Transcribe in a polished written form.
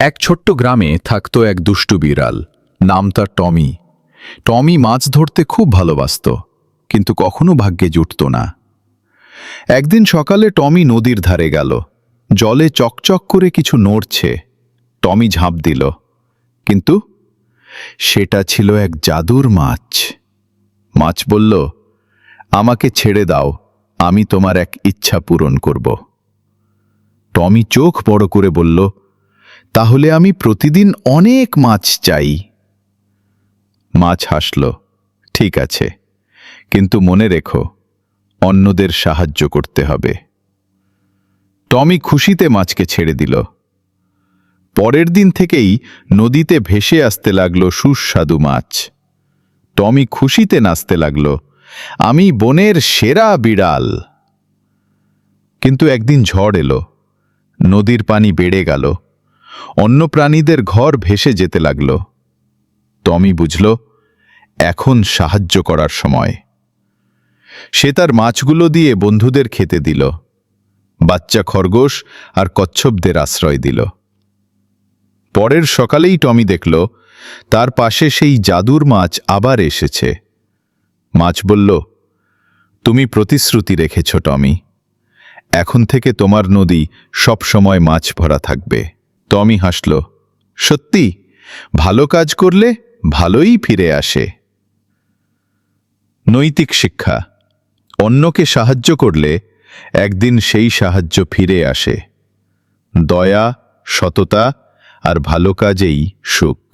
এক ছোট্ট গ্রামে থাকত এক দুষ্টু বিড়াল। নাম তার টমি। টমি মাছ ধরতে খুব ভালোবাসত, কিন্তু কখনো ভাগ্যে জুটত না। একদিন সকালে টমি নদীর ধারে গেল। জলে চকচক করে কিছু নড়ছে। টমি ঝাঁপ দিল, কিন্তু সেটা ছিল এক জাদুর মাছ। মাছ বলল, আমাকে ছেড়ে দাও, আমি তোমার এক ইচ্ছা পূরণ করব। টমি চোখ বড় করে বলল, তাহলে আমি প্রতিদিন অনেক মাছ চাই। মাছ হাসল, ঠিক আছে, কিন্তু মনে রেখো, অন্যদের সাহায্য করতে হবে। টমি খুশিতে মাছকে ছেড়ে দিল। পরের দিন থেকেই নদীতে ভেসে আসতে লাগলো সুস্বাদু মাছ। টমি খুশিতে নাচতে লাগল, আমি বনের সেরা বিড়াল। কিন্তু একদিন ঝড় এলো, নদীর পানি বেড়ে গেল, অন্য প্রাণীদের ঘর ভেসে যেতে লাগল। টমি বুঝল, এখন সাহায্য করার সময়। সে তার মাছগুলো দিয়ে বন্ধুদের খেতে দিল, বাচ্চা খরগোশ আর কচ্ছপদের আশ্রয় দিল। পরের সকালেই টমি দেখল, তার পাশে সেই জাদুর মাছ আবার এসেছে। মাছ বলল, তুমি প্রতিশ্রুতি রেখেছ টমি, এখন থেকে তোমার নদী সব সময় মাছ ভরা থাকবে। টমি হাসল, সত্যি, ভালো কাজ করলে ভালোই ফিরে আসে। নৈতিক শিক্ষা: অন্যকে সাহায্য করলে একদিন সেই সাহায্য ফিরে আসে। দয়া, সততা আর ভালো কাজেই সুখ।